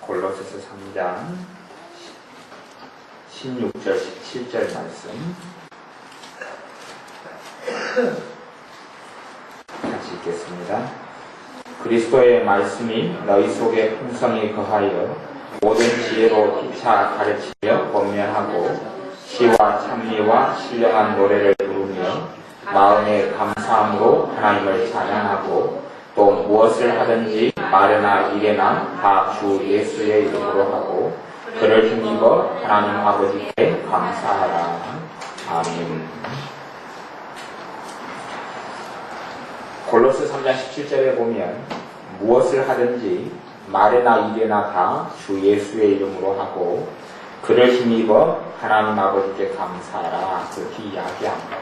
골로새서 3장 16절 17절 말씀 같이 읽겠습니다. 그리스도의 말씀이 너희 속에 풍성히 거하여 모든 지혜로 피차 가르치며 권면하고 시와 찬미와 신령한 노래를 부르며 마음의 감사함으로 하나님을 찬양하고 또 무엇을 하든지 말이나 일에나 다 주 예수의 이름으로 하고 그를 힘입어 하나님 아버지께 감사하라. 아멘. 골로새 3장 17절에 보면 무엇을 하든지 말이나 일에나 다 주 예수의 이름으로 하고 그를 힘입어 하나님 아버지께 감사하라. 그렇게 이야기합니다.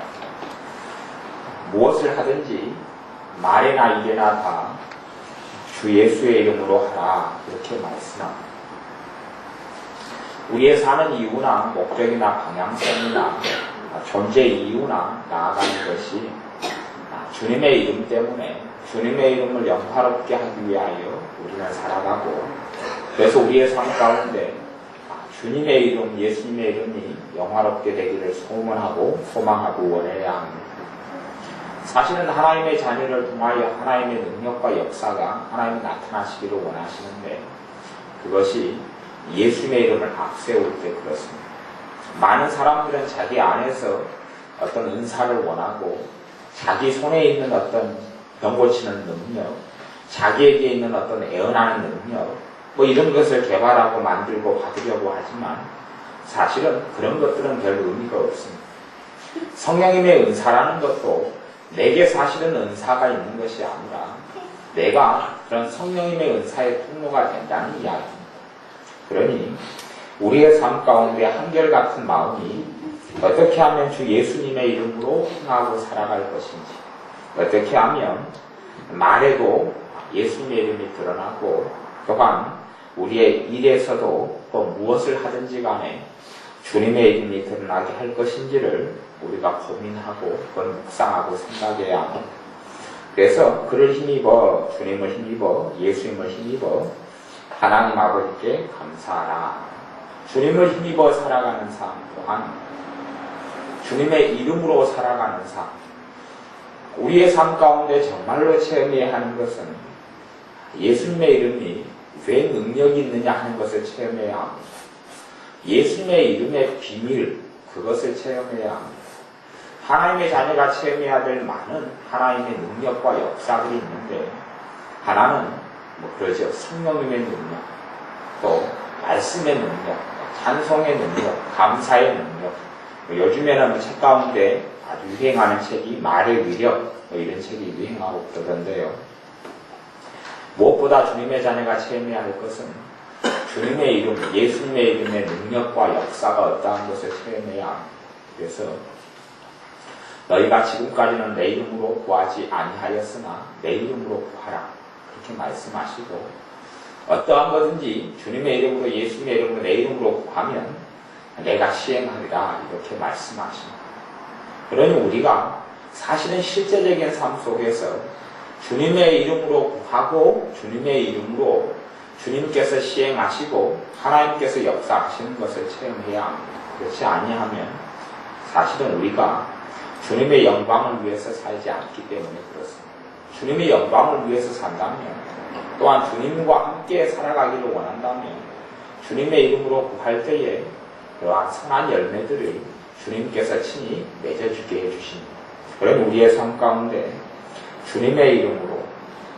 무엇을 하든지 말이나 일에나 다 주 예수의 이름으로 하라. 이렇게 말씀합니다. 우리의 사는 이유나 목적이나 방향성이나 존재 이유나 나아가는 것이 주님의 이름 때문에 주님의 이름을 영화롭게 하기 위하여 우리는 살아가고, 그래서 우리의 삶 가운데 주님의 이름, 예수님의 이름이 영화롭게 되기를 소원하고 소망하고 원해야 합니다. 사실은 하나님의 자녀를 통하여 하나님의 능력과 역사가 하나님이 나타나시기를 원하시는데 그것이 예수님의 이름을 앞세울 때 그렇습니다. 많은 사람들은 자기 안에서 어떤 은사를 원하고 자기 손에 있는 어떤 병 고치는 능력, 자기에게 있는 어떤 애언하는 능력 이런 것을 개발하고 만들고 받으려고 하지만 사실은 그런 것들은 별 의미가 없습니다. 성령님의 은사라는 것도 내게 사실은 은사가 있는 것이 아니라 내가 그런 성령님의 은사의 통로가 된다는 이야기입니다. 그러니 우리의 삶 가운데 한결같은 마음이 어떻게 하면 주 예수님의 이름으로 행하고 살아갈 것인지, 어떻게 하면 말에도 예수님의 이름이 드러나고 또한 우리의 일에서도 또 무엇을 하든지 간에 주님의 이름이 드러나게 할 것인지를 우리가 고민하고 그걸 묵상하고 생각해야 합니다. 그래서 그를 힘입어, 주님을 힘입어, 예수님을 힘입어 하나님 아버지께 감사하라. 주님을 힘입어 살아가는 삶 또한 주님의 이름으로 살아가는 삶, 우리의 삶 가운데 정말로 체험해야 하는 것은 예수님의 이름이 왜 능력이 있느냐 하는 것을 체험해야 합니다. 예수님의 이름의 비밀, 그것을 체험해야 합니다. 하나님의 자녀가 체험해야 될 많은 하나님의 능력과 역사들이 있는데 하나는 그러죠. 성령님의 능력, 또 말씀의 능력, 찬송의 능력, 감사의 능력. 요즘에는 책 가운데 아주 유행하는 책이 말의 위력 이런 책이 유행하고 그러던데요. 무엇보다 주님의 자녀가 체험해야 할 것은 주님의 이름, 예수님의 이름의 능력과 역사가 어떠한 것을 체험해야 합니다. 그래서 너희가 지금까지는 내 이름으로 구하지 아니하였으나 내 이름으로 구하라. 그렇게 말씀하시고 어떠한 거든지 주님의 이름으로 예수님의 이름으로 내 이름으로 구하면 내가 시행하리라. 이렇게 말씀하십니다. 그러니 우리가 사실은 실제적인 삶 속에서 주님의 이름으로 구하고 주님의 이름으로 주님께서 시행하시고 하나님께서 역사하시는 것을 체험해야 합니다. 그렇지 아니하면 사실은 우리가 주님의 영광을 위해서 살지 않기 때문에 그렇습니다. 주님의 영광을 위해서 산다면 또한 주님과 함께 살아가기를 원한다면 주님의 이름으로 구할 때에 그러한 선한 열매들을 주님께서 친히 맺어주게 해주십니다. 그러니 우리의 삶 가운데 주님의 이름으로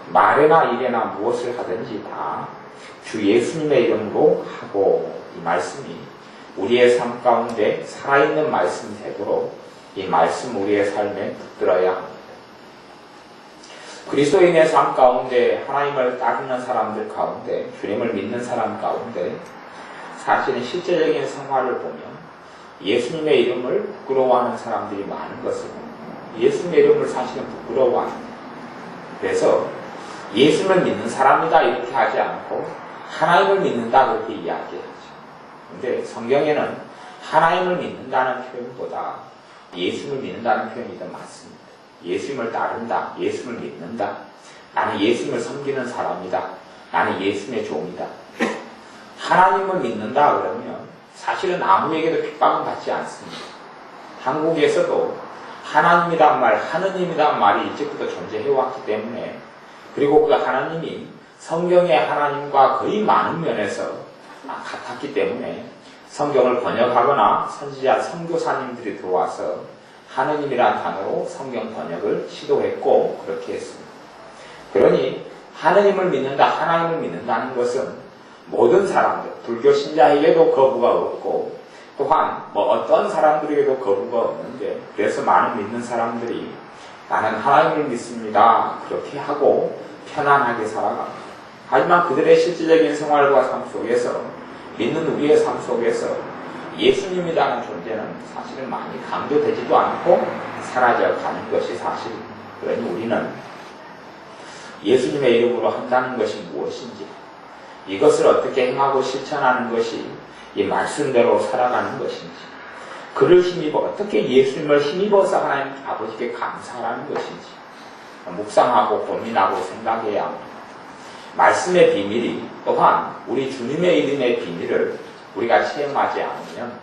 말이나 일에나 무엇을 하든지 다 주 예수님의 이름으로 하고, 이 말씀이 우리의 삶 가운데 살아있는 말씀이 되도록 이 말씀 우리의 삶에 붙들어야 합니다. 그리스도인의 삶 가운데 하나님을 따르는 사람들 가운데 주님을 믿는 사람 가운데 사실은 실제적인 생활을 보면 예수님의 이름을 부끄러워하는 사람들이 많은 것을 봅니다. 예수님의 이름을 사실은 부끄러워합니다. 그래서 예수님을 믿는 사람이다 이렇게 하지 않고 하나님을 믿는다 그렇게 이야기하죠. 그런데 성경에는 하나님을 믿는다는 표현보다 예수님을 믿는다는 표현이 더 맞습니다. 예수님을 따른다, 예수님을 믿는다, 나는 예수님을 섬기는 사람이다, 나는 예수님의 종이다. 하나님을 믿는다 그러면 사실은 아무에게도 핍박은 받지 않습니다. 한국에서도 하나님이란 말, 하느님이란 말이 이제부터 존재해왔기 때문에, 그리고 그 하나님이 성경의 하나님과 거의 많은 면에서 같았기 때문에 성경을 번역하거나 선지자, 선교사님들이 들어와서 하느님이란 단어로 성경 번역을 시도했고 그렇게 했습니다. 그러니 하느님을 믿는다, 하나님을 믿는다는 것은 모든 사람들, 불교 신자에게도 거부가 없고 또한 어떤 사람들에게도 거부가 없는데, 그래서 많은 믿는 사람들이 나는 하나님을 믿습니다 그렇게 하고 편안하게 살아갑니다. 하지만 그들의 실질적인 생활과 삶 속에서, 믿는 우리의 삶 속에서 예수님이라는 존재는 사실은 많이 강조되지도 않고 사라져가는 것이 사실입니다. 그러니 우리는 예수님의 이름으로 한다는 것이 무엇인지, 이것을 어떻게 행하고 실천하는 것이 이 말씀대로 살아가는 것인지, 그를 힘입어 어떻게 예수님을 힘입어서 하나님 아버지께 감사하는 것인지 묵상하고 고민하고 생각해야 합니다. 말씀의 비밀이, 또한 우리 주님의 이름의 비밀을 우리가 체험하지 않으면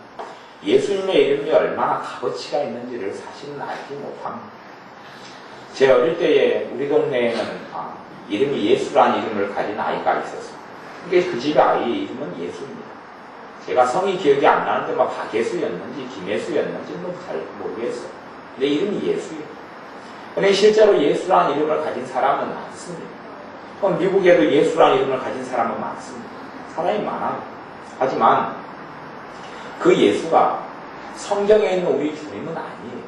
예수님의 이름이 얼마나 값어치가 있는지를 사실은 알지 못합니다. 제 어릴 때에 우리 동네에는 이름이 예수라는 이름을 가진 아이가 있었어요. 그 집의 아이의 이름은 예수입니다. 제가 성이 기억이 안 나는데 박예수였는지 김예수였는지 잘 모르겠어요. 근데 이름이 예수예요. 근데 실제로 예수라는 이름을 가진 사람은 많습니다. 미국에도 예수라는 이름을 가진 사람은 많습니다. 사람이 많아요. 하지만 그 예수가 성경에 있는 우리 주님은 아니에요.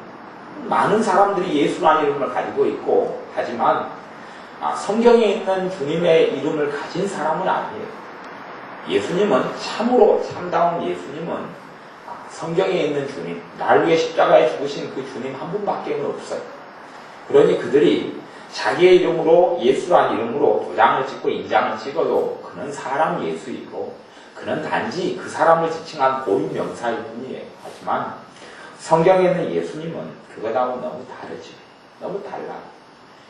많은 사람들이 예수라는 이름을 가지고 있고, 하지만 성경에 있는 주님의 이름을 가진 사람은 아니에요. 예수님은 참으로 참다운 예수님은 성경에 있는 주님, 날 위해 십자가에 죽으신 그 주님 한 분밖에 없어요. 그러니 그들이 자기의 이름으로, 예수라는 이름으로 도장을 찍고 인장을 찍어도 그는 사람 예수이고 그는 단지 그 사람을 지칭한 고유 명사일 뿐이에요. 하지만 성경에 있는 예수님은 그것하고 너무 다르지. 너무 달라요.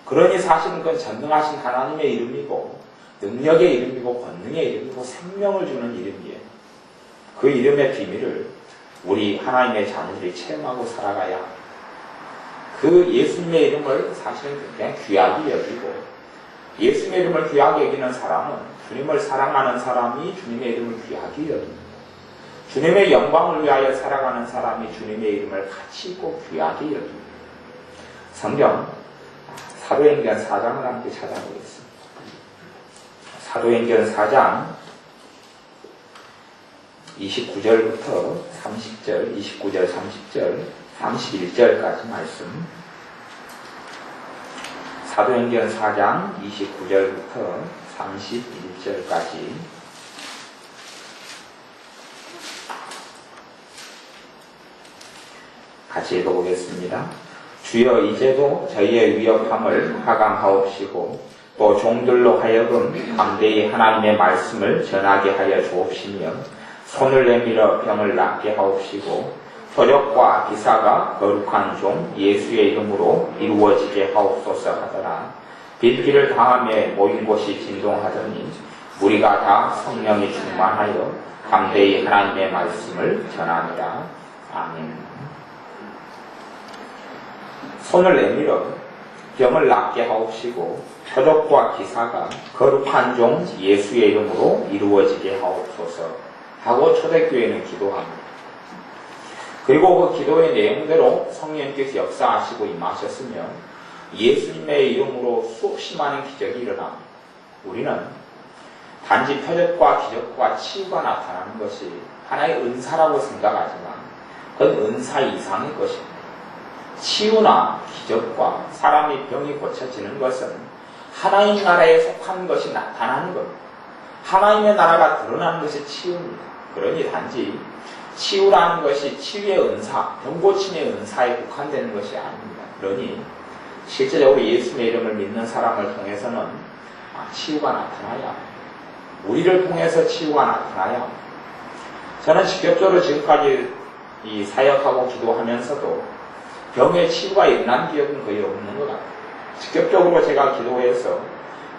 그러니 사실은 그건 전능하신 하나님의 이름이고 능력의 이름이고 권능의 이름이고 생명을 주는 이름이에요. 그 이름의 비밀을 우리 하나님의 자녀들이 체험하고 살아가야 합니다. 그 예수님의 이름을 사실은 굉장히 귀하게 여기고, 예수님의 이름을 귀하게 여기는 사람은 주님을 사랑하는 사람이 주님의 이름을 귀하게 여깁니다. 주님의 영광을 위하여 살아가는 사람이 주님의 이름을 가치 있고 귀하게 여깁니다. 성경 사도행전 4장을 함께 찾아보겠습니다. 사도행전 4장 29절부터 30절, 29절, 30절, 31절까지 말씀. 사도행전 4장 29절부터 31절까지. 같이 읽어보겠습니다. 주여, 이제도 저희의 위협함을 하강하옵시고 또 종들로 하여금 담대히 하나님의 말씀을 전하게 하여 주옵시며 손을 내밀어 병을 낫게 하옵시고 표적과 기사가 거룩한 종 예수의 이름으로 이루어지게 하옵소서 하더라. 빌기를 당함에 모인 곳이 진동하더니 우리가 다 성령이 충만하여 담대히 하나님의 말씀을 전하니라. 아멘. 손을 내밀어 병을 낫게 하옵시고 표적과 기사가 거룩한 종 예수의 이름으로 이루어지게 하옵소서 하고 초대교회는 기도합니다. 그리고 그 기도의 내용대로 성령께서 역사하시고 임하셨으며 예수님의 이름으로 수없이 많은 기적이 일어납니다. 우리는 단지 표적과 기적과 치유가 나타나는 것이 하나의 은사라고 생각하지만 그건 은사 이상의 것입니다. 치유나 기적과 사람의 병이 고쳐지는 것은 하나님 나라에 속한 것이 나타나는 겁니다. 하나님의 나라가 드러나는 것이 치유입니다. 그러니 단지 치유라는 것이 치유의 은사, 병고침의 은사에 국한되는 것이 아닙니다. 그러니 실제적으로 예수의 이름을 믿는 사람을 통해서는 치유가 나타나야 합니다. 우리를 통해서 치유가 나타나야 합니다. 저는 직접적으로 지금까지 이 사역하고 기도하면서도 병의 치유가 일어난 기억은 거의 없는 것 같아요. 직접적으로 제가 기도해서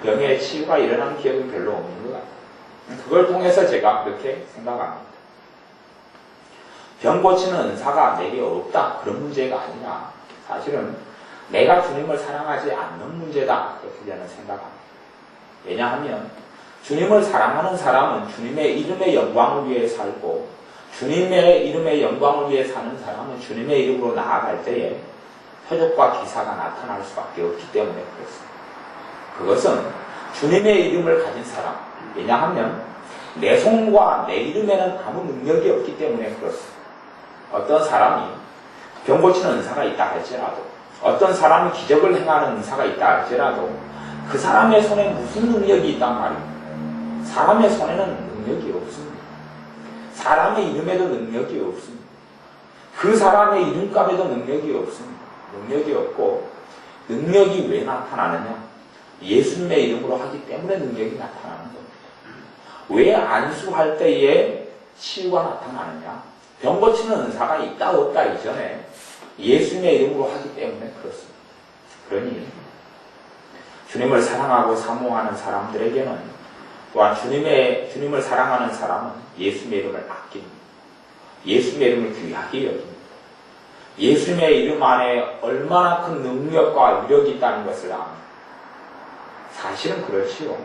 병의 치유가 일어난 기억은 별로 없는 것 같아요. 그걸 통해서 제가 그렇게 생각합니다. 병 고치는 은사가 내게 없다 그런 문제가 아니라 사실은 내가 주님을 사랑하지 않는 문제다 그렇게 저는 생각합니다. 왜냐하면 주님을 사랑하는 사람은 주님의 이름의 영광을 위해 살고 주님의 이름의 영광을 위해 사는 사람은 주님의 이름으로 나아갈 때에 표적과 기사가 나타날 수밖에 없기 때문에 그렇습니다. 그것은 주님의 이름을 가진 사람, 왜냐하면 내 손과 내 이름에는 아무 능력이 없기 때문에 그렇습니다. 어떤 사람이 병 고치는 은사가 있다 할지라도 어떤 사람이 기적을 행하는 은사가 있다 할지라도 그 사람의 손에 무슨 능력이 있단 말입니다. 사람의 손에는 능력이 없습니다. 사람의 이름에도 능력이 없습니다. 그 사람의 이름값에도 능력이 없습니다. 능력이 없고 능력이 왜 나타나느냐? 예수님의 이름으로 하기 때문에 능력이 나타나는 겁니다. 왜 안수할 때에 치유가 나타나느냐? 병 고치는 은사가 있다 없다 이전에 예수님의 이름으로 하기 때문에 그렇습니다. 그러니 주님을 사랑하고 사모하는 사람들에게는 또한 주님을 사랑하는 사람은 예수님의 이름을 아낍니다. 예수님의 이름을 귀하게 여깁니다. 예수님의 이름 안에 얼마나 큰 능력과 위력이 있다는 것을 압니다. 사실은 그렇지요.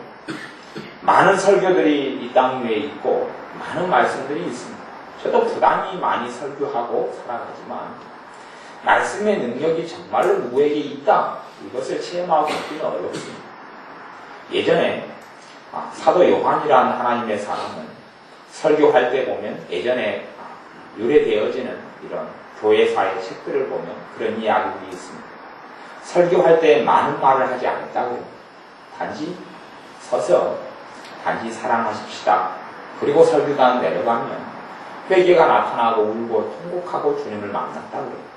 많은 설교들이 이 땅 위에 있고 많은 말씀들이 있습니다. 저도 부단히 많이 설교하고 살아가지만 말씀의 능력이 정말로 누구에게 있다 이것을 체험하고 있기는 어렵습니다. 예전에 사도 요한이라는 하나님의 사람은 설교할 때 보면 예전에 유래되어지는 이런 교회사의 책들을 보면 그런 이야기들이 있습니다. 설교할 때 많은 말을 하지 않았다고요. 단지 서서 단지 사랑하십시다. 그리고 설교단 내려가면 회개가 나타나고 울고 통곡하고 주님을 만났다고요.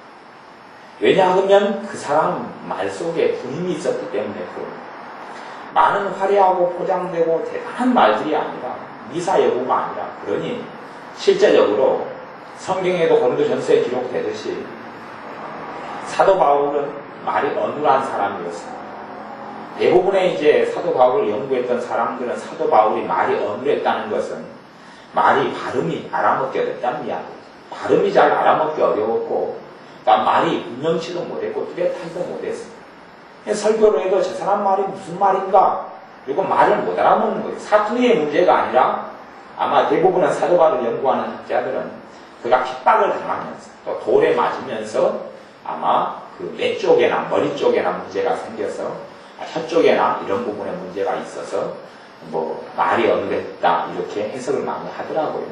왜냐하면 그 사람 말 속에 주님이 있었기 때문에 그럽니다. 많은 화려하고 포장되고 대단한 말들이 아니라 미사 여부가 아니라 그러니 실제적으로 성경에도 고린도전서에 기록되듯이 사도 바울은 말이 어눌한 사람이었습니다. 대부분의 이제 사도 바울을 연구했던 사람들은 사도 바울이 말이 어눌했다는 것은 말이 발음이 알아먹기 어렵다는 이야기입니다. 발음이 잘 알아먹기 어려웠고 말이 분명치도 못했고 뚜렷하지도 못했습니다. 설교를 해도 저 사람 말이 무슨 말인가 그리고 말을 못 알아먹는 거예요. 사투리의 문제가 아니라 아마 대부분의 사도 바울을 연구하는 학자들은 그가 핍박을 당하면서 또 돌에 맞으면서 아마 그 뇌 쪽이나 머리 쪽에나 문제가 생겨서 혀 쪽에나 이런 부분에 문제가 있어서 뭐 말이 어눌했다 이렇게 해석을 많이 하더라고요.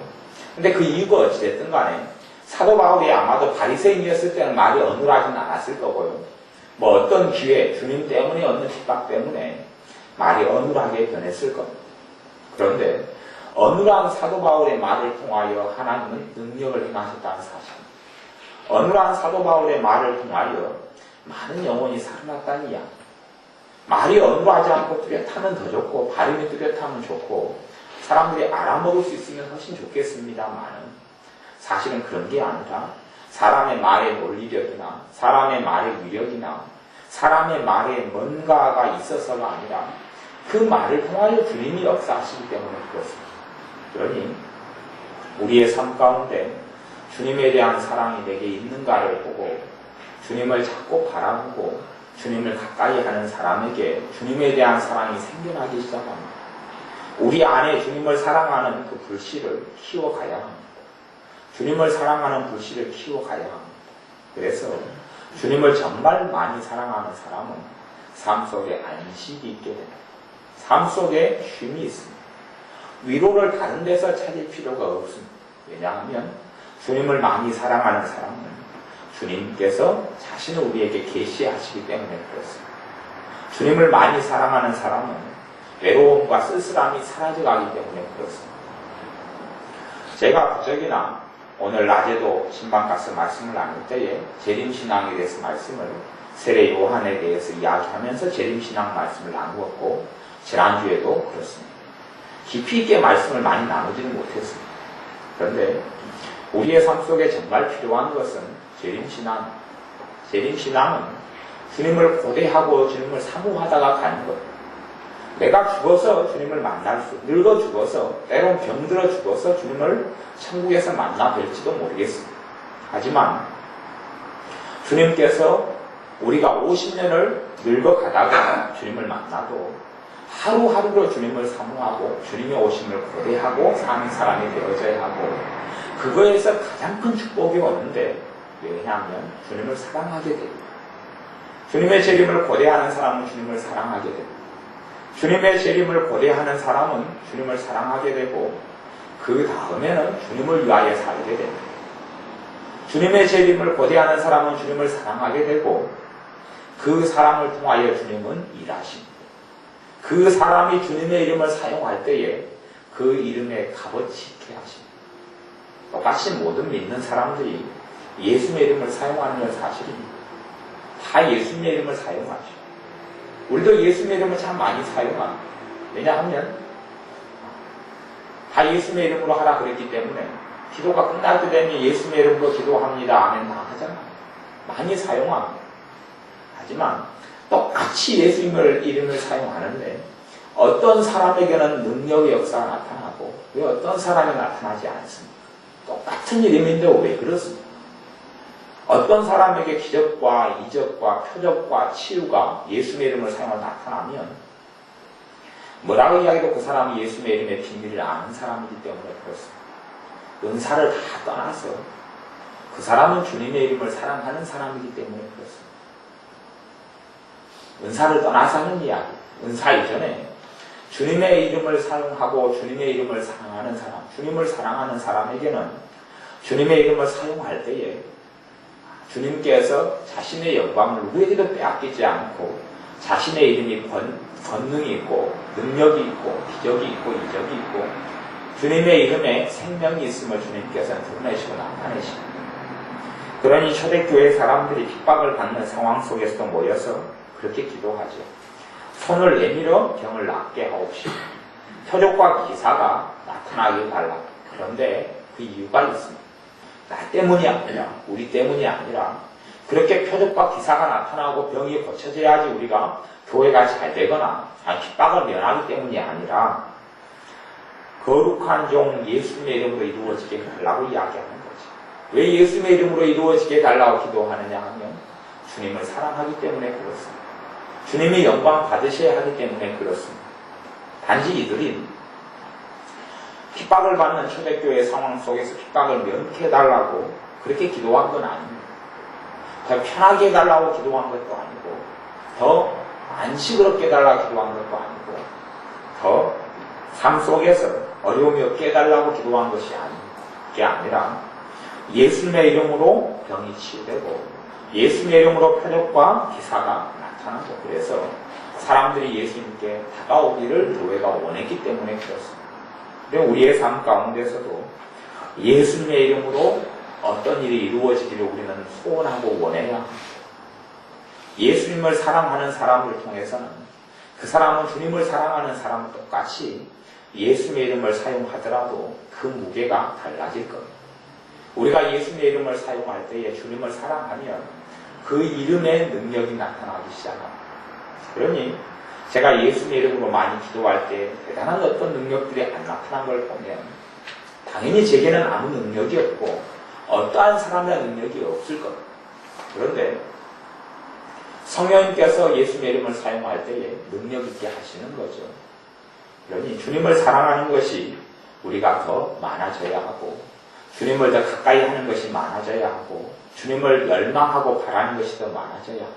근데 그 이유가 어찌됐든 간에 사도 바울이 아마도 바리새인이었을 때는 말이 어눌하지는 않았을 거고요. 뭐 어떤 기회, 주님 때문에 얻는 핍박 때문에 말이 어눌하게 변했을 겁니다. 그런데 어눌한 사도 바울의 말을 통하여 하나님은 능력을 행하셨다는 사실입니다. 어눌한 사도 바울의 말을 통하여 많은 영혼이 살아났다는 이야기. 말이 어눌하지 않고 뚜렷하면 더 좋고 발음이 뚜렷하면 좋고 사람들이 알아먹을 수 있으면 훨씬 좋겠습니다만은 사실은 그런 게 아니라 사람의 말의 논리력이나 사람의 말의 위력이나 사람의 말에 뭔가가 있어서가 아니라 그 말을 통하여 주님이 역사하시기 때문에 그렇습니다. 그러니 우리의 삶 가운데 주님에 대한 사랑이 내게 있는가를 보고 주님을 자꾸 바라보고 주님을 가까이 하는 사람에게 주님에 대한 사랑이 생겨나기 시작합니다. 우리 안에 주님을 사랑하는 그 불씨를 키워가야 합니다. 주님을 사랑하는 불씨를 키워가야 합니다. 그래서 주님을 정말 많이 사랑하는 사람은 삶 속에 안식이 있게 됩니다. 삶 속에 쉼이 있습니다. 위로를 다른 데서 찾을 필요가 없습니다. 왜냐하면 주님을 많이 사랑하는 사람은 주님께서 자신을 우리에게 계시하시기 때문에 그렇습니다. 주님을 많이 사랑하는 사람은 외로움과 쓸쓸함이 사라져가기 때문에 그렇습니다. 제가 부적이나 오늘 낮에도 신방 가서 말씀을 나눌 때에 재림신앙에 대해서 말씀을 세례 요한에 대해서 이야기하면서 재림신앙 말씀을 나누었고 지난주에도 그렇습니다. 깊이 있게 말씀을 많이 나누지는 못했습니다. 그런데 우리의 삶 속에 정말 필요한 것은 재림신앙. 재림신앙은 주님을 고대하고 주님을 사모하다가 가는 것. 내가 죽어서 주님을 만날 수, 늙어 죽어서, 때론 병들어 죽어서 주님을 천국에서 만나 뵐지도 모르겠습니다. 하지만 주님께서 우리가 50년을 늙어가다가 주님을 만나도 하루하루로 주님을 사모하고 주님의 오심을 고대하고 사는 사람이 되어져야 하고, 그거에서 가장 큰 축복이 오는데, 왜냐하면 주님을 사랑하게 됩니다. 주님의 재림을 고대하는 사람은 주님을 사랑하게 됩니다. 주님의 재림을 고대하는 사람은 주님을 사랑하게 되고, 그 다음에는 주님을 위하여 살게 됩니다. 주님의 재림을 고대하는 사람은 주님을 사랑하게 되고, 그 사람을 통하여 주님은 일하십니다. 그 사람이 주님의 이름을 사용할 때에 그 이름에 값어치 있게 하십니다. 똑같이 모든 믿는 사람들이 예수님의 이름을 사용하는 건 사실입니다. 다 예수님의 이름을 사용하죠. 우리도 예수님의 이름을 참 많이 사용합니다. 왜냐하면 다 예수님의 이름으로 하라 그랬기 때문에, 기도가 끝날 때 되면 예수님의 이름으로 기도합니다, 아멘 다 하잖아요. 많이 사용합니다. 하지만 똑같이 예수님의 이름을 사용하는데 어떤 사람에게는 능력의 역사가 나타나고 왜 어떤 사람에 나타나지 않습니까? 똑같은 이름인데 왜 그렇습니까? 어떤 사람에게 기적과 이적과 표적과 치유가 예수님의 이름을 사용하여 나타나면 뭐라고 이야기해도 그 사람이 예수님의 이름의 비밀을 아는 사람이기 때문에 그렇습니다. 은사를 다 떠나서 그 사람은 주님의 이름을 사랑하는 사람이기 때문에 그렇습니다. 은사를 떠나서 하는 이야기, 은사 이전에 주님의 이름을 사용하고 주님의 이름을 사랑하는 사람, 주님을 사랑하는 사람에게는 주님의 이름을 사용할 때에 주님께서 자신의 영광을 누구에게도 빼앗기지 않고 자신의 이름이 권능이 있고 능력이 있고 기적이 있고 이적이 있고 주님의 이름에 생명이 있음을 주님께서는 드러내시고 나타내십니다. 그러니 초대교회 사람들이 핍박을 받는 상황 속에서도 모여서 그렇게 기도하죠. 손을 내밀어 병을 낫게 하옵시고 표적과 기사가 나타나길 달라. 그런데 그 이유가 있습니다. 나 때문이 아니라, 우리 때문이 아니라 그렇게 표적과 기사가 나타나고 병이 고쳐져야지 우리가 교회가 잘 되거나 핍박을 면하기 때문이 아니라 거룩한 종 예수님의 이름으로 이루어지게 해달라고 이야기하는 거죠. 왜 예수님의 이름으로 이루어지게 해달라고 기도하느냐 하면 주님을 사랑하기 때문에 그렇습니다. 주님이 영광 받으셔야 하기 때문에 그렇습니다. 단지 이들이 핍박을 받는 초대교회 상황 속에서 핍박을 면케해달라고 그렇게 기도한 건 아닙니다. 더 편하게 해달라고 기도한 것도 아니고 더 안식스럽게 해달라고 기도한 것도 아니고 더 삶 속에서 어려움이 없게 해달라고 기도한 것이 그게 아니라 예수님의 이름으로 병이 치유되고 예수님의 이름으로 표적과 기사가 나타나고 그래서 사람들이 예수님께 다가오기를 교회가 원했기 때문에 그렇습니다. 근데 우리의 삶 가운데서도 예수님의 이름으로 어떤 일이 이루어지기를 우리는 소원하고 원해야 합니다. 예수님을 사랑하는 사람을 통해서는 그 사람은 주님을 사랑하는 사람과 똑같이 예수님의 이름을 사용하더라도 그 무게가 달라질 겁니다. 우리가 예수님의 이름을 사용할 때에 주님을 사랑하면 그 이름의 능력이 나타나기 시작합니다. 그러니 제가 예수님의 이름으로 많이 기도할 때 대단한 어떤 능력들이 안 나타난 걸 보면 당연히 제게는 아무 능력이 없고 어떠한 사람의 능력이 없을 겁니다. 그런데 성령님께서 예수님의 이름을 사용할 때에 능력 있게 하시는 거죠. 그러니 주님을 사랑하는 것이 우리가 더 많아져야 하고 주님을 더 가까이 하는 것이 많아져야 하고 주님을 열망하고 바라는 것이 더 많아져야 합니다.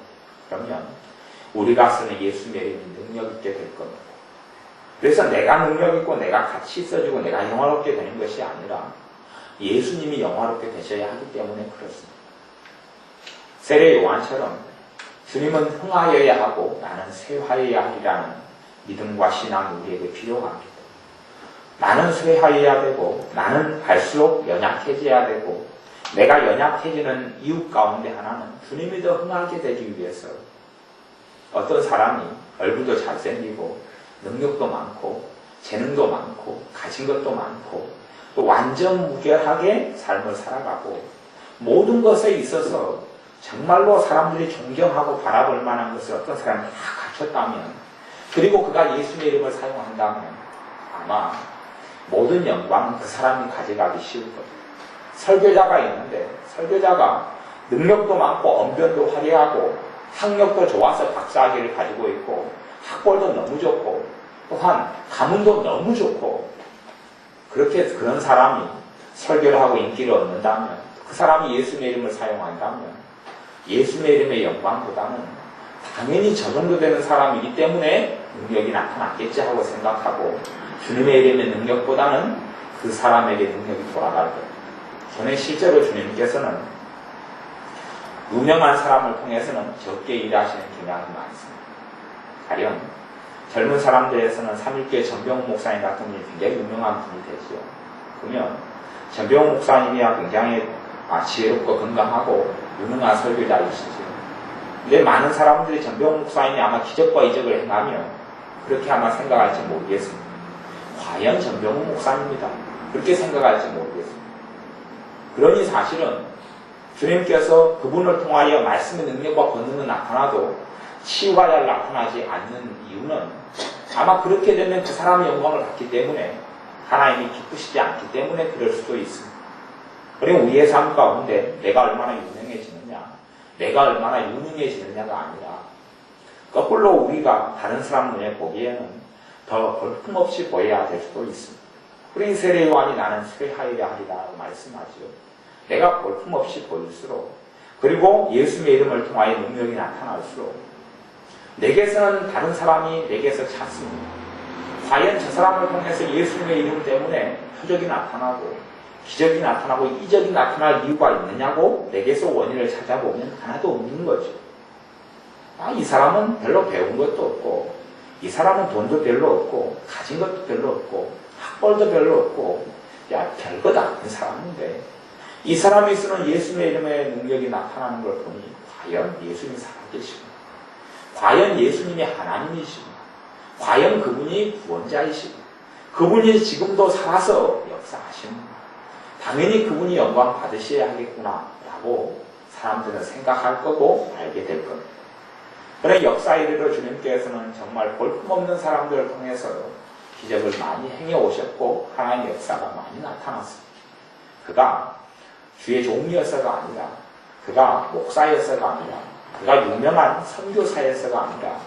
그러면 우리가 쓰는 예수님의 이름이 능력 있게 될 겁니다. 그래서 내가 능력 있고 내가 같이 있어주고 내가 영화롭게 되는 것이 아니라 예수님이 영화롭게 되셔야 하기 때문에 그렇습니다. 세례 요한처럼 주님은 흥하여야 하고 나는 쇠하여야 하리라는 믿음과 신앙이 우리에게 필요합니다. 나는 쇠하여야 되고 나는 갈수록 연약해져야 되고 내가 연약해지는 이유 가운데 하나는 주님이 더 흥하게 되기 위해서 어떤 사람이 얼굴도 잘생기고 능력도 많고 재능도 많고 가진 것도 많고 또 완전 무결하게 삶을 살아가고 모든 것에 있어서 정말로 사람들이 존경하고 바라볼 만한 것을 어떤 사람이 다 갖췄다면 그리고 그가 예수님의 이름을 사용한다면 아마 모든 영광은 그 사람이 가져가기 쉬울 겁니다. 설교자가 있는데 설교자가 능력도 많고 언변도 화려하고 학력도 좋아서 박사학위를 가지고 있고 학벌도 너무 좋고 또한 가문도 너무 좋고 그런 사람이 설교를 하고 인기를 얻는다면 그 사람이 예수님의 이름을 사용한다면 예수님의 이름의 영광보다는 당연히 저 정도 되는 사람이기 때문에 능력이 나타났겠지 하고 생각하고 주님의 이름의 능력보다는 그 사람에게 능력이 돌아갈 겁니다. 저는 실제로 주님께서는 유명한 사람을 통해서는 적게 일하시는 경향이 많습니다. 가령 젊은 사람들에서는 삼일교회 전병훈 목사님 같은 분이 굉장히 유명한 분이 되죠. 그러면 전병훈 목사님이야 굉장히 지혜롭고 건강하고 유능한 설교자이시죠. 근데 많은 사람들이 전병훈 목사님이 아마 기적과 이적을 행하며 그렇게 아마 생각할지 모르겠습니다. 과연 전병훈 목사님이다. 그렇게 생각할지 모르겠습니다. 그러니 사실은 주님께서 그분을 통하여 말씀의 능력과 권능은 나타나도 치유가 잘 나타나지 않는 이유는 아마 그렇게 되면 그 사람의 영광을 받기 때문에 하나님이 기쁘시지 않기 때문에 그럴 수도 있습니다. 그리고 우리의 삶 가운데 내가 얼마나 유명해지느냐, 내가 얼마나 유능해지느냐가 아니라 거꾸로 우리가 다른 사람 눈에 보기에는 더 볼품없이 보여야 될 수도 있습니다. 그러니 세례 요한이 나는 쇠하이려 하리라고 말씀하죠. 내가 볼품없이 보일수록 그리고 예수님의 이름을 통하여 능력이 나타날수록 내게서는 다른 사람이 내게서 찾습니다. 과연 저 사람을 통해서 예수님의 이름 때문에 표적이 나타나고 기적이 나타나고 이적이 나타날 이유가 있느냐고 내게서 원인을 찾아보면 하나도 없는 거죠. 이 사람은 별로 배운 것도 없고 이 사람은 돈도 별로 없고 가진 것도 별로 없고 학벌도 별로 없고 별것 아닌 사람인데 이 사람이 쓰는 예수님의 이름의 능력이 나타나는 걸 보니 과연 예수님이 살아계시고 과연 예수님이 하나님이시고 과연 그분이 구원자이시고 그분이 지금도 살아서 역사하시는 당연히 그분이 영광 받으셔야 하겠구나 라고 사람들은 생각할 거고 알게 될 겁니다. 그래 역사 이르러 주님께서는 정말 볼품없는 사람들을 통해서 기적을 많이 행해 오셨고 하나님의 역사가 많이 나타났습니다. 그가 주의 종이어서가 아니라 그가 목사여서가 아니라 그가 유명한 선교사여서가 아니라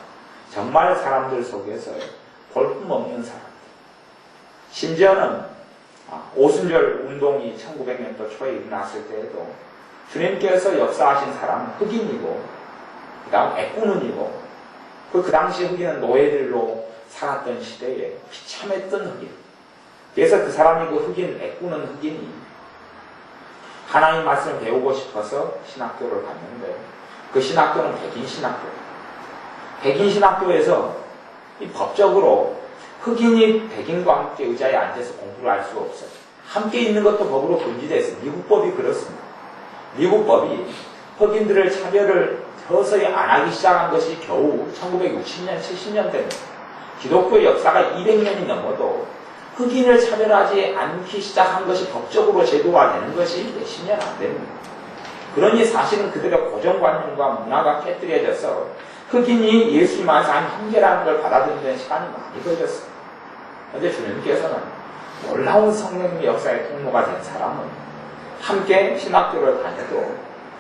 정말 사람들 속에서 볼품없는 사람들 심지어는 오순절 운동이 1900년도 초에 일어났을 때에도 주님께서 역사하신 사람은 흑인이고 그 다음 애꾸눈이고 그 당시 흑인은 노예들로 살았던 시대에 비참했던 흑인 그래서 그 사람이 그 흑인 애꾸는 흑인이 하나님 말씀을 배우고 싶어서 신학교를 갔는데 그 신학교는 백인 신학교 백인 신학교에서 이 법적으로 흑인이 백인과 함께 의자에 앉아서 공부를 할 수가 없어요. 함께 있는 것도 법으로 금지됐어요. 미국 법이 그렇습니다. 미국 법이 흑인들을 차별을 서서히 안 하기 시작한 것이 겨우 1960년, 70년대입니다. 기독교 역사가 200년이 넘어도 흑인을 차별하지 않기 시작한 것이 법적으로 제도화되는 것이 몇십 년 안 됩니다. 그러니 사실은 그들의 고정관념과 문화가 깨뜨려져서 흑인이 예수님 안에서 한계라는 걸 받아들이는 시간이 많이 걸렸어요. 그런데 주님께서는 놀라운 성령의 역사의 통로가 된 사람은 함께 신학교를 다녀도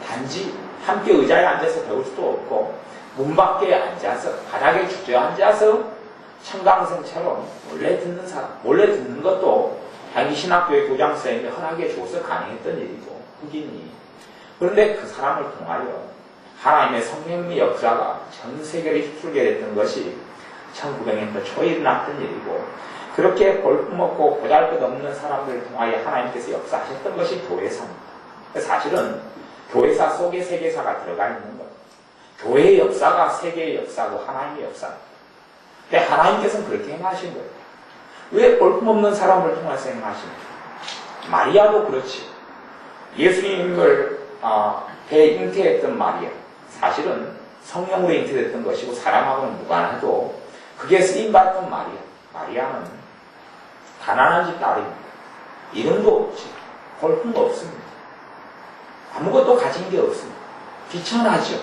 단지 함께 의자에 앉아서 배울 수도 없고 문 밖에 앉아서 바닥에 주저앉아서 청강생처럼 몰래 듣는 사람, 몰래 듣는 것도 자기 신학교의 교장선생님이 허락해 줘서 가능했던 일이고 흑인이 그런데 그 사람을 통하여 하나님의 성령의 역사가 전 세계를 휩쓸게 됐던 것이 1900년도 초에 일어났던 일이고 그렇게 볼품없고 보잘것없는 사람들을 통하여 하나님께서 역사하셨던 것이 교회사입니다. 사실은 교회사 속에 세계사가 들어가 있는 겁니다. 교회의 역사가 세계의 역사고 하나님의 역사입니다. 근데 하나님께서는 그렇게 행하신 거예요. 왜 볼품없는 사람을 통해서 행하십니까? 마리아도 그렇지. 예수님을 잉태했던 마리아. 사실은 성령으로 잉태됐던 것이고 사람하고는 무관해도 그게 쓰임받던 마리아. 마리아는 가난한 집 딸입니다. 이름도 없지. 볼품도 없습니다. 아무것도 가진 게 없습니다. 비천하죠.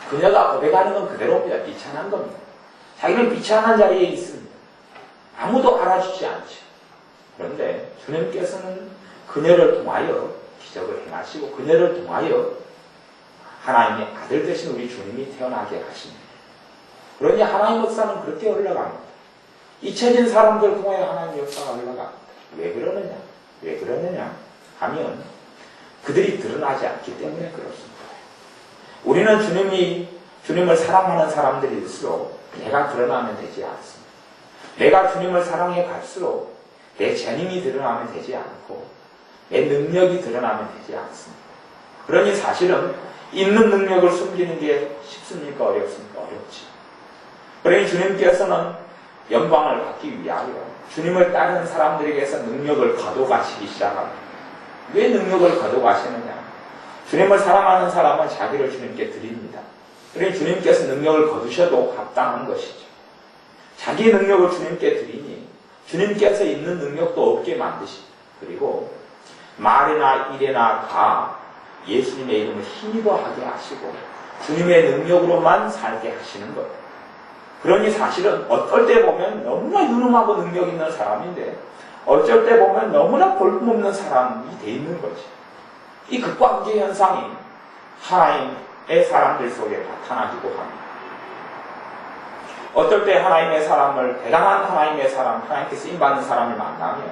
그녀가 고백하는 건 그대로입니다. 비천한 겁니다. 자기는 비천한 자리에 있습니다. 아무도 알아주지 않죠. 그런데 주님께서는 그녀를 통하여 기적을 행하시고 그녀를 통하여 하나님의 아들 되신 우리 주님이 태어나게 하십니다. 그러니 하나님의 역사는 그렇게 흘러갑니다. 잊혀진 사람들 통하여 하나님의 역사가 흘러갑니다. 왜 그러느냐? 왜 그러느냐 하면 그들이 드러나지 않기 때문에 그렇습니다. 우리는 주님을 사랑하는 사람들일수록 내가 드러나면 되지 않습니다. 내가 주님을 사랑해 갈수록 내 재능이 드러나면 되지 않고 내 능력이 드러나면 되지 않습니다. 그러니 사실은 있는 능력을 숨기는 게 쉽습니까? 어렵습니까? 어렵지. 그러니 주님께서는 영광을 받기 위하여 주님을 따르는 사람들에게서 능력을 거둬가시기 시작합니다. 왜 능력을 거둬가시느냐? 주님을 사랑하는 사람은 자기를 주님께 드립니다. 그러니 주님께서 능력을 거두셔도 합당한 것이죠. 자기의 능력을 주님께 드리니 주님께서 있는 능력도 없게 만드십니다. 그리고 말이나 일이나 다 예수님의 이름을 힘입어 하게 하시고 주님의 능력으로만 살게 하시는 것. 그러니 사실은 어떨 때 보면 너무나 유능하고 능력 있는 사람인데 어쩔 때 보면 너무나 볼품없는 사람이 돼 있는 거지. 이 극관계 현상이 하나님의 사람들 속에 나타나기도 합니다. 어떨 때 하나님의 사람을, 대단한 하나님의 사람, 하나님께 쓰임받는 사람을 만나면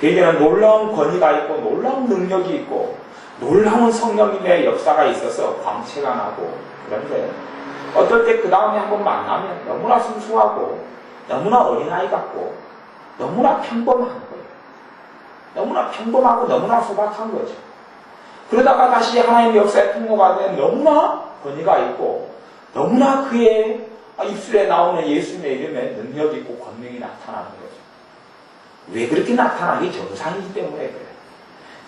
그에게는 놀라운 권위가 있고 놀라운 능력이 있고 놀라운 성령님의 역사가 있어서 광채가 나고, 그런데 어떨 때 그 다음에 한번 만나면 너무나 순수하고 너무나 어린아이 같고 너무나 평범한 거예요. 너무나 평범하고 너무나 소박한 거죠. 그러다가 다시 하나님의 역사의 통로가 된 너무나 권위가 있고 너무나 그의 입술에 나오는 예수님의 이름에 능력이 있고 권능이 나타나는 거죠. 왜 그렇게 나타나기? 정상이기 때문에 그래요.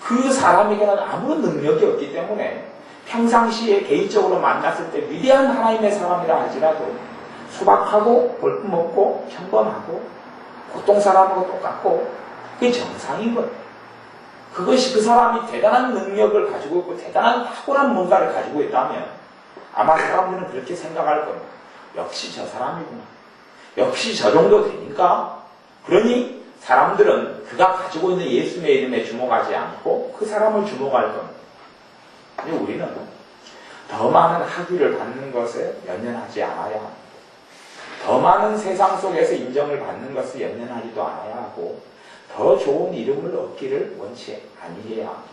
그 사람에게는 아무런 능력이 없기 때문에 평상시에 개인적으로 만났을 때 위대한 하나님의 사람이라 할지라도 소박하고 볼품없고 평범하고 보통 사람하고 똑같고 그게 정상인 거예요. 그것이 그 사람이 대단한 능력을 가지고 있고 대단한 탁월한 뭔가를 가지고 있다면 아마 사람들은 그렇게 생각할 겁니다. 역시 저 사람이구나. 역시 저 정도 되니까. 그러니 사람들은 그가 가지고 있는 예수님의 이름에 주목하지 않고 그 사람을 주목할 겁니다. 근데 우리는 더 많은 학위를 받는 것에 연연하지 않아야 합니다. 더 많은 세상 속에서 인정을 받는 것을 연연하지도 않아야 하고 더 좋은 이름을 얻기를 원치 아니해야 합니다.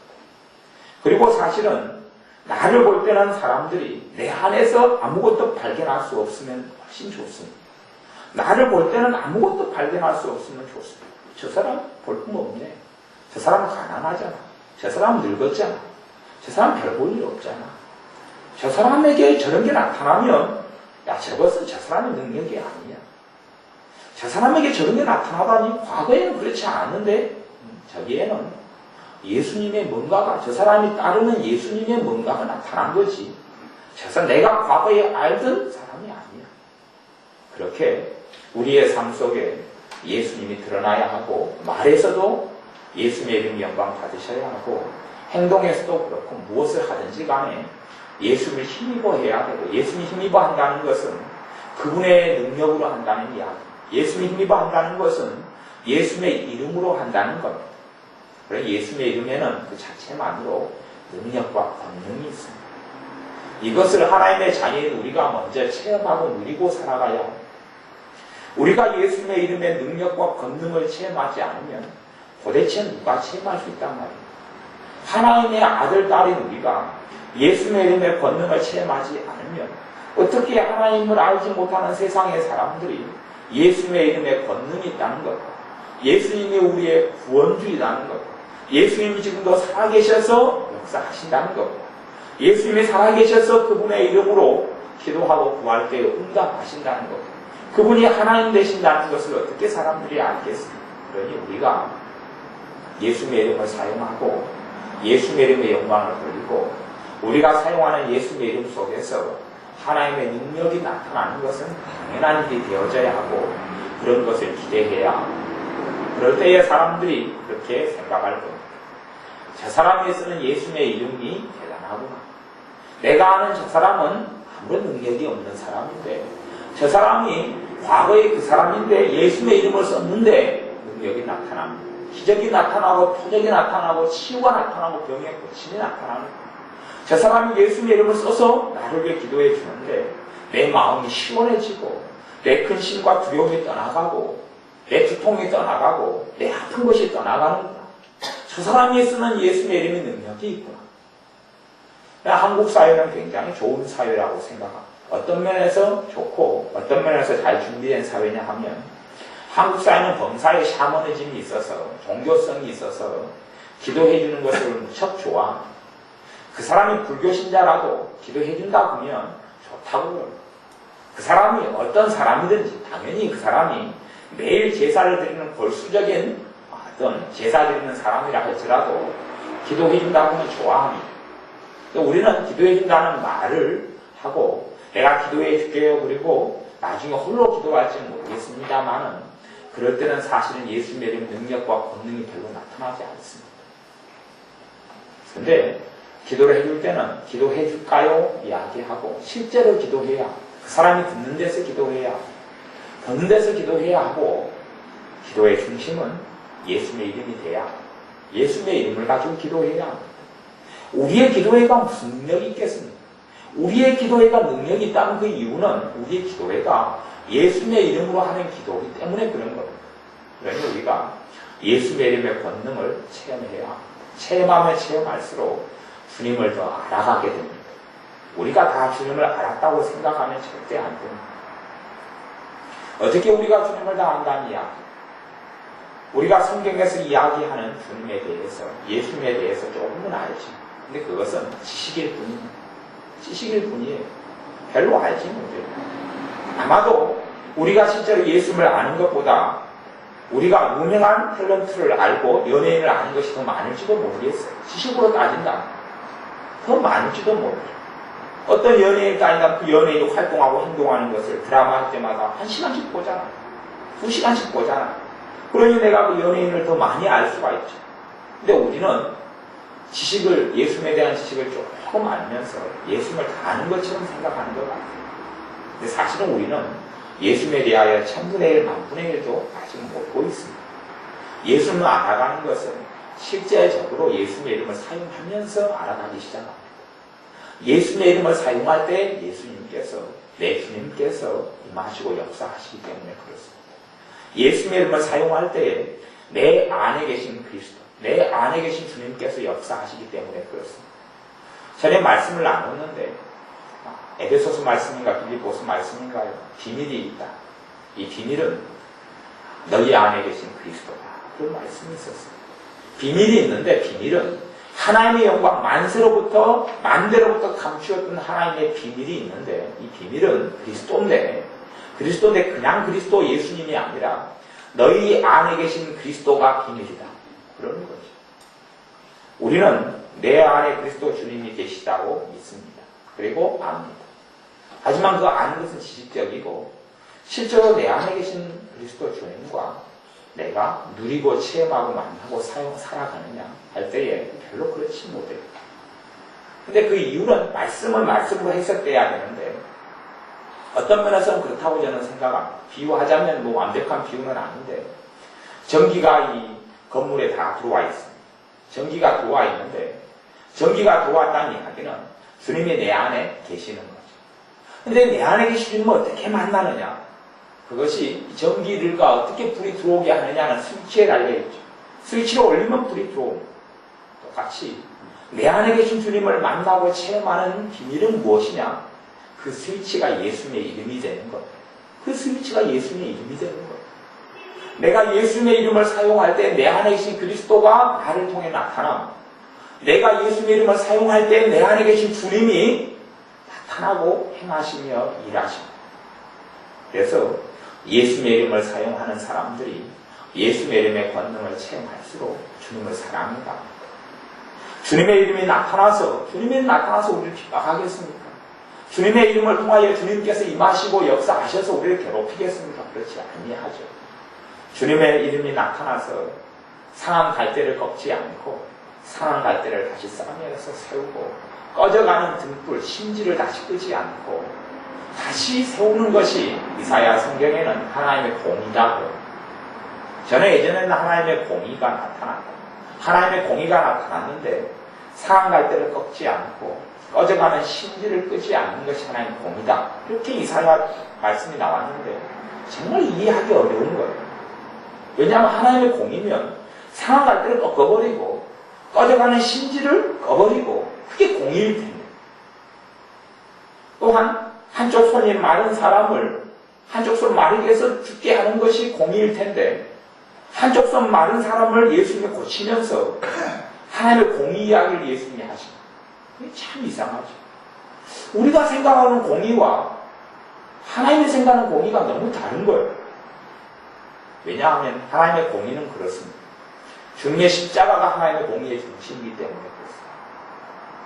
그리고 사실은 나를 볼 때는 사람들이 내 안에서 아무것도 발견할 수 없으면 훨씬 좋습니다. 나를 볼 때는 아무것도 발견할 수 없으면 좋습니다. 저 사람 볼품없네. 저 사람은 가난하잖아. 저 사람은 늙었잖아. 저 사람 별 볼 일 없잖아. 저 사람에게 저런 게 나타나면 야, 저것은 저 사람의 능력이 아니야. 저 사람에게 저런 게 나타나다니 과거에는 그렇지 않은데 저기에는 예수님의 뭔가가, 저 사람이 따르는 예수님의 뭔가가 나타난 거지. 저 사람 내가 과거에 알던 사람이 아니야. 그렇게 우리의 삶 속에 예수님이 드러나야 하고 말에서도 예수님의 이름 영광 받으셔야 하고 행동에서도 그렇고 무엇을 하든지 간에 예수를 힘입어 해야 되고 예수님 힘입어 한다는 것은 그분의 능력으로 한다는 이야기. 예수님 힘입어 한다는 것은 예수님의 이름으로 한다는 겁니다. 그래서 예수님의 이름에는 그 자체만으로 능력과 권능이 있습니다. 이것을 하나님의 자녀인 우리가 먼저 체험하고 누리고 살아가야 합니다. 우리가 예수님의 이름의 능력과 권능을 체험하지 않으면 도대체 누가 체험할 수 있단 말이에요. 하나님의 아들, 딸인 우리가 예수님의 이름의 권능을 체험하지 않으면 어떻게 하나님을 알지 못하는 세상의 사람들이 예수님의 이름에 권능이 있다는 것, 예수님이 우리의 구원주이라는 것, 예수님이 지금도 살아계셔서 역사하신다는 것, 예수님이 살아계셔서 그분의 이름으로 기도하고 구할 때 응답하신다는 것, 그분이 하나님 되신다는 것을 어떻게 사람들이 알겠습니까? 그러니 우리가 예수님의 이름을 사용하고 예수님의 이름의 영광을 돌리고 우리가 사용하는 예수님의 이름 속에서 하나님의 능력이 나타나는 것은 당연한 일이 되어져야 하고 그런 것을 기대해야 합니다. 그럴 때에 사람들이 그렇게 생각할 겁니다. 저 사람이 쓰는 예수님의 이름이 대단하구나. 내가 아는 저 사람은 아무런 능력이 없는 사람인데 저 사람이 과거의 그 사람인데 예수님의 이름을 썼는데 능력이 나타납니다. 기적이 나타나고 표적이 나타나고 치유가 나타나고 병의 고침이 나타나는 거예요. 저 사람이 예수님의 이름을 써서 나를 위해 기도해 주는데 내 마음이 시원해지고 내 근심과 두려움이 떠나가고 내 두통이 떠나가고 내 아픈 것이 떠나가는구나. 저 사람이 쓰는 예수님의 이름의 능력이 있구나. 한국 사회는 굉장히 좋은 사회라고 생각합니다. 어떤 면에서 좋고 어떤 면에서 잘 준비된 사회냐 하면 한국 사회는 범사에 샤머니즘이 있어서 종교성이 있어서 기도해 주는 것을 무척 좋아합니다. 그 사람이 불교 신자라도 기도해 준다 그러면 좋다고 그래요. 그 사람이 어떤 사람이든지 당연히 그 사람이 매일 제사를 드리는 골수적인 어떤 제사 드리는 사람이라 할지라도 기도해 준다고 하면 좋아합니다. 우리는 기도해 준다는 말을 하고 내가 기도해 줄게요. 그리고 나중에 홀로 기도할지는 모르겠습니다만은 그럴 때는 사실은 예수님의 이름 능력과 권능이 별로 나타나지 않습니다. 그런데 기도를 해줄 때는 기도해 줄까요? 이야기하고 실제로 기도해야 그 사람이 듣는 데서 기도해야 듣는 데서 기도해야 하고 기도의 중심은 예수님의 이름이 돼야 예수님의 이름을 가지고 기도해야 합니다. 우리의 기도회가 무슨 능력이 있겠습니까? 우리의 기도회가 능력이 있다는 그 이유는 우리의 기도회가 예수님의 이름으로 하는 기도이기 때문에 그런 겁니다. 그러니 우리가 예수님의 이름의 권능을 체험해야 합니다. 체험하면 체험할수록 주님을 더 알아가게 됩니다. 우리가 다 주님을 알았다고 생각하면 절대 안 됩니다. 어떻게 우리가 주님을 다 안다는 이야기? 우리가 성경에서 이야기하는 주님에 대해서, 예수님에 대해서 조금은 알지. 근데 그것은 지식일 뿐입니다. 지식일 뿐이에요. 별로 알지 못해요. 아마도 우리가 실제로 예수님을 아는 것보다 우리가 유명한 탤런트를 알고 연예인을 아는 것이 더 많을지도 모르겠어요. 지식으로 따진다면 더 많을지도 모르죠. 어떤 연예인이 아니라 그 연예인이 활동하고 행동하는 것을 드라마 할 때마다 1시간씩 보잖아. 2시간씩 보잖아. 그러니 내가 그 연예인을 더 많이 알 수가 있죠. 근데 우리는 지식을, 예수님에 대한 지식을 조금 알면서 예수님을 다 아는 것처럼 생각하는 것 같아요. 근데 사실은 우리는 예수님에 대하여 1000분의 1, 10,000분의 1도 아직 모르고 있습니다. 예수님을 알아가는 것은 실제적으로 예수님의 이름을 사용하면서 알아가기 시작합니다. 예수님의 이름을 사용할 때 예수님께서, 내 주님께서 임하시고 역사하시기 때문에 그렇습니다. 예수님의 이름을 사용할 때에 내 안에 계신 그리스도, 내 안에 계신 주님께서 역사하시기 때문에 그렇습니다. 전에 말씀을 나눴는데 에베소서 말씀인가 빌립보서 말씀인가요? 비밀이 있다. 이 비밀은 너희 안에 계신 그리스도다. 그런 말씀이 있었어요. 비밀이 있는데 비밀은 하나님의 영광 만세로부터 만대로부터 감추었던 하나님의 비밀이 있는데 이 비밀은 그리스도인데 그냥 그리스도 예수님이 아니라 너희 안에 계신 그리스도가 비밀이다. 그러는 거죠. 우리는 내 안에 그리스도 주님이 계시다고 믿습니다. 그리고 압니다. 하지만 그 아는 것은 지식적이고 실제로 내 안에 계신 그리스도 주님과 내가 누리고 체험하고 만나고 살아가느냐 할 때에 별로 그렇지 못해요. 근데 그 이유는 말씀은 말씀으로 해석돼야 되는데 어떤 면에서는 그렇다고 저는 생각합니다. 비유하자면 뭐 완벽한 비유는 아닌데 전기가 이 건물에 다 들어와 있습니다. 전기가 들어와 있는데 전기가 들어왔다는 이야기는 주님이 내 안에 계시는 거죠. 근데 내 안에 계신 주님을 어떻게 만나느냐? 그것이 전기를가 어떻게 불이 들어오게 하느냐는 스위치에 달려있죠. 스위치를 올리면 불이 들어옵니다. 똑같이 내 안에 계신 주님을 만나고 체험하는 비밀은 무엇이냐? 그 스위치가 예수님의 이름이 되는 것. 그 스위치가 예수님의 이름이 되는 것. 내가 예수님의 이름을 사용할 때 내 안에 계신 그리스도가 나를 통해 나타납니다. 내가 예수님의 이름을 사용할 때 내 안에 계신 주님이 나타나고 행하시며 일하십니다. 그래서 예수님의 이름을 사용하는 사람들이 예수님의 이름의 권능을 체험할수록 주님을 사랑합니다. 주님의 이름이 나타나서 우리를 핍박하겠습니까? 주님의 이름을 통하여 주님께서 임하시고 역사하셔서 우리를 괴롭히겠습니까? 그렇지 아니하죠. 주님의 이름이 나타나서 상한 갈대를 꺾지 않고 상한 갈대를 다시 싸매어서 세우고 꺼져가는 등불, 심지를 다시 끄지 않고 다시 세우는 것이 이사야 성경에는 하나님의 공의다고. 저는 예전에는 하나님의 공의가 나타났다. 하나님의 공의가 나타났는데 상한 갈대를 꺾지 않고 꺼져가는 심지를 끄지 않는 것이 하나님의 공의다. 이렇게 이사야 말씀이 나왔는데 정말 이해하기 어려운 거예요. 왜냐하면 하나님의 공의면 상한 갈대를 꺾어버리고 꺼져가는 심지를 꺼버리고 그게 공의일 텐데, 또한 한쪽 손이 마른 사람을 한쪽 손 마르게 해서 죽게 하는 것이 공의일 텐데 한쪽 손 마른 사람을 예수님이 고치면서 하나님의 공의 이야기를 예수님이 하십니다. 이게 참 이상하죠. 우리가 생각하는 공의와 하나님이 생각하는 공의가 너무 다른 거예요. 왜냐하면 하나님의 공의는 그렇습니다. 주님의 십자가가 하나님의 공의의 중심이기 때문에 그렇습니다.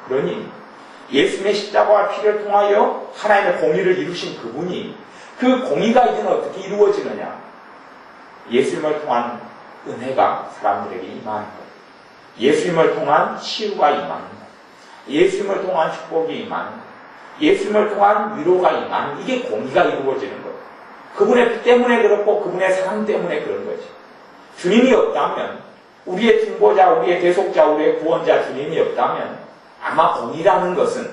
그러니 예수님의 십자가와 피를 통하여 하나님의 공의를 이루신 그분이 그 공의가 이제는 어떻게 이루어지느냐? 예수님을 통한 은혜가 사람들에게 임하는 것, 예수님을 통한 치유가 임하는 것, 예수님을 통한 축복이 임하는 것, 예수님을 통한 위로가 임하는, 이게 공의가 이루어지는 것. 그분의 피 때문에 그렇고 그분의 사랑 때문에 그런 거죠. 주님이 없다면, 우리의 중보자, 우리의 대속자, 우리의 구원자 주님이 없다면 아마 공의라는 것은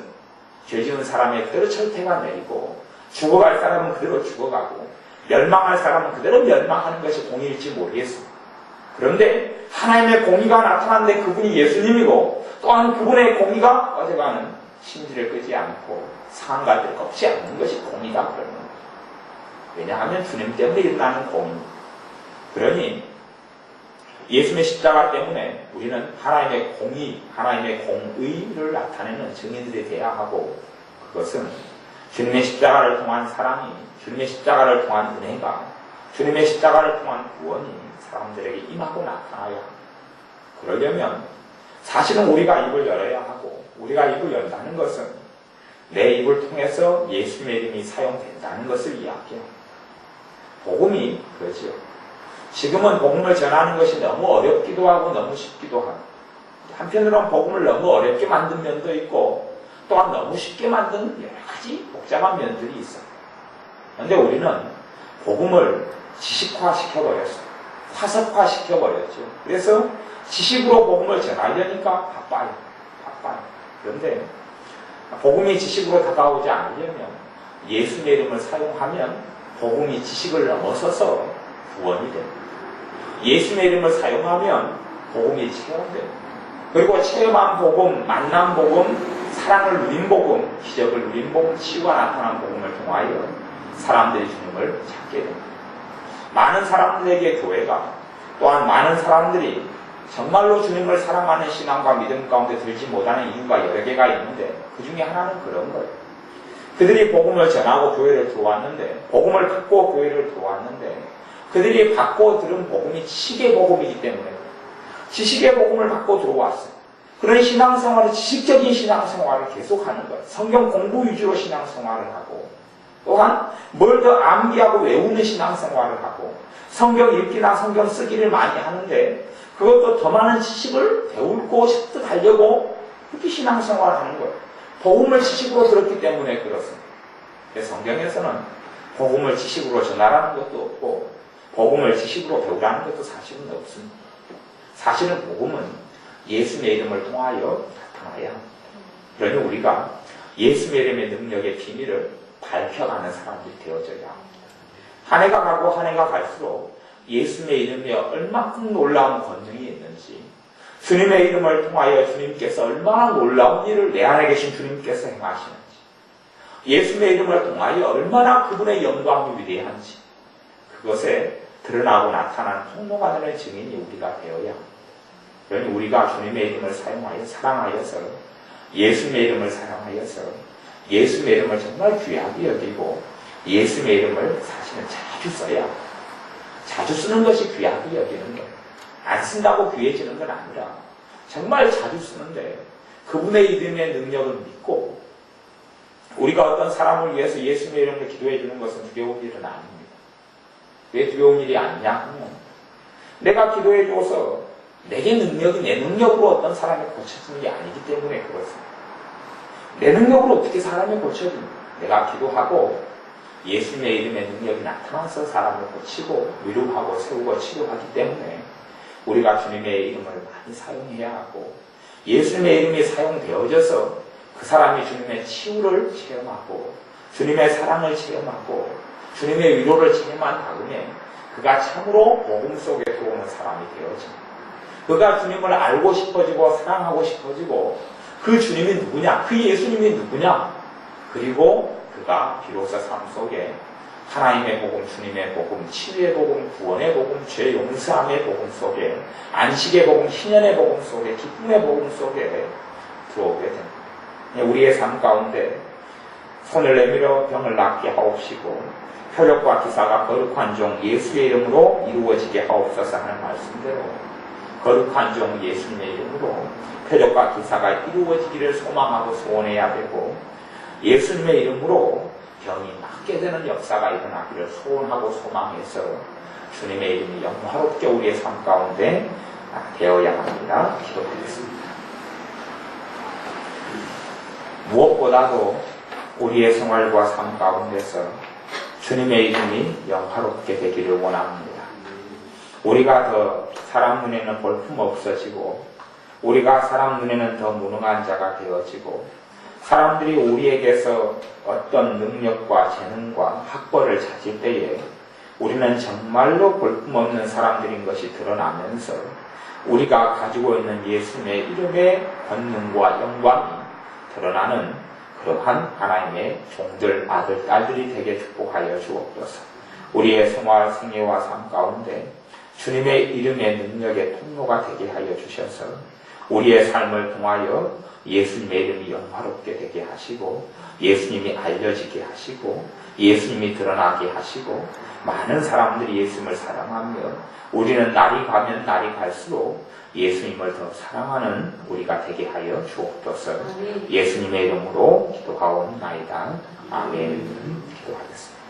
죄 지은 사람의 그대로 철퇴가 내리고 죽어갈 사람은 그대로 죽어가고 멸망할 사람은 그대로 멸망하는 것이 공의일지 모르겠습니다. 그런데 하나님의 공의가 나타났는데 그분이 예수님이고 또한 그분의 공의가 꺼져가는 심지를 끄지 않고 상한 갈대를 꺾지 않는 것이 공의다 그러는 거예요. 왜냐하면 주님 때문에 일어나는 공의입니다. 그러니 예수님의 십자가 때문에 우리는 하나님의 공의, 하나님의 공의를 나타내는 증인들이 되어야 하고, 그것은 주님의 십자가를 통한 사랑이, 주님의 십자가를 통한 은혜가, 주님의 십자가를 통한 구원이 사람들에게 임하고 나타나야 합니다. 그러려면 사실은 우리가 입을 열어야 하고, 우리가 입을 연다는 것은 내 입을 통해서 예수님의 이름이 사용된다는 것을 이야기해요. 복음이 그러지요. 지금은 복음을 전하는 것이 너무 어렵기도 하고 너무 쉽기도 하고, 한편으로는 복음을 너무 어렵게 만든 면도 있고 또한 너무 쉽게 만든 여러 가지 복잡한 면들이 있어요. 그런데 우리는 복음을 지식화시켜버렸어요. 화석화시켜버렸죠. 그래서 지식으로 복음을 전하려니까 바빠요. 그런데 복음이 지식으로 다가오지 않으려면 예수의 이름을 사용하면 복음이 지식을 넘어서서 구원이 됩니다. 예수의 이름을 사용하면 복음이 체험됩니다. 그리고 체험한 복음, 만난 복음, 사랑을 누린 복음, 기적을 누린 복음, 치유가 나타난 복음을 통하여 사람들이 주님을 찾게 됩니다. 많은 사람들에게 교회가, 또한 많은 사람들이 정말로 주님을 사랑하는 신앙과 믿음 가운데 들지 못하는 이유가 여러 개가 있는데 그 중에 하나는 그런 거예요. 그들이 복음을 전하고 교회를 들어왔는데, 복음을 받고 교회를 들어왔는데 그들이 받고 들은 복음이 지식의 복음이기 때문에 지식의 복음을 받고 들어왔어요. 그런 신앙생활을, 지식적인 신앙생활을 계속하는 거예요. 성경 공부 위주로 신앙생활을 하고, 또한 뭘 더 암기하고 외우는 신앙생활을 하고, 성경 읽기나 성경 쓰기를 많이 하는데 그것도 더 많은 지식을 배우고 습득하려고 그렇게 신앙생활을 하는 거예요. 복음을 지식으로 들었기 때문에 그렇습니다. 그래서 성경에서는 복음을 지식으로 전하라는 것도 없고 복음을 지식으로 배우라는 것도 사실은 없습니다. 사실은 복음은 예수의 이름을 통하여 나타나야 합니다. 그러니 우리가 예수의 이름의 능력의 비밀을 밝혀가는 사람들이 되어져야 합니다. 한 해가 가고 한 해가 갈수록 예수의 이름에 얼마큼 놀라운 권능이 있는지, 주님의 이름을 통하여 주님께서 얼마나 놀라운 일을 내 안에 계신 주님께서 행하시는지, 예수의 이름을 통하여 얼마나 그분의 영광이 위대한지, 그것에 드러나고 나타난 통로가 되는 증인이 우리가 되어야 합니다. 그러니 우리가 주님의 이름을 사용하여 사랑하여서, 예수의 이름을 사랑하여서 예수의 이름을 정말 귀하게 여기고 예수의 이름을 사실은 자주 써야 합니다. 자주 쓰는 것이 귀하게 여기는 거예요. 안 쓴다고 귀해지는 건 아니라 정말 자주 쓰는데 그분의 이름의 능력을 믿고, 우리가 어떤 사람을 위해서 예수의 이름으로 기도해 주는 것은 두려운 일은 아닙니다. 왜 두려운 일이 아니냐 하면, 내가 기도해 줘서 내게 능력이 내 능력으로 어떤 사람이 고쳐지는 게 아니기 때문에 그렇습니다. 내 능력으로 어떻게 사람이 고쳐집니까? 내가 기도하고 예수님의 이름의 능력이 나타나서 사람을 고치고 위로하고 세우고 치료하기 때문에 우리가 주님의 이름을 많이 사용해야 하고 예수님의 이름이 사용되어져서 그 사람이 주님의 치유를 체험하고 주님의 사랑을 체험하고 주님의 위로를 체험한 다음에 그가 참으로 복음 속에 들어오는 사람이 되어집니다. 그가 주님을 알고 싶어지고 사랑하고 싶어지고 그 주님이 누구냐? 그 예수님이 누구냐? 그리고 그가 비로소 삶 속에 하나님의 복음, 주님의 복음, 치유의 복음, 구원의 복음, 죄 용서함의 복음 속에 안식의 복음, 희년의 복음 속에 기쁨의 복음 속에 들어오게 됩니다. 우리의 삶 가운데 손을 내밀어 병을 낫게 하옵시고 표적과 기사가 거룩한 종 예수의 이름으로 이루어지게 하옵소서 하는 말씀대로 거룩한 종 예수님의 이름으로 표적과 기사가 이루어지기를 소망하고 소원해야 되고 예수님의 이름으로 병이 낫게 되는 역사가 일어나기를 소원하고 소망해서 주님의 이름이 영화롭게 우리의 삶 가운데 되어야 합니다. 기도드리겠습니다. 무엇보다도 우리의 생활과 삶 가운데서 주님의 이름이 영화롭게 되기를 원합니다. 우리가 더 사람 눈에는 볼품 없어지고 우리가 사람 눈에는 더 무능한 자가 되어지고 사람들이 우리에게서 어떤 능력과 재능과 학벌을 찾을 때에 우리는 정말로 볼품없는 사람들인 것이 드러나면서 우리가 가지고 있는 예수님의 이름의 권능과 영광이 드러나는 그러한 하나님의 종들, 아들, 딸들이 되게 축복하여 주옵소서. 우리의 생활, 생애와 삶 가운데 주님의 이름의 능력의 통로가 되게 하여 주셔서 우리의 삶을 통하여 예수님의 이름이 영화롭게 되게 하시고 예수님이 알려지게 하시고 예수님이 드러나게 하시고 많은 사람들이 예수님을 사랑하며 우리는 날이 가면 날이 갈수록 예수님을 더 사랑하는 우리가 되게 하여 주옵소서. 예수님의 이름으로 기도하옵나이다. 아멘. 기도하겠습니다.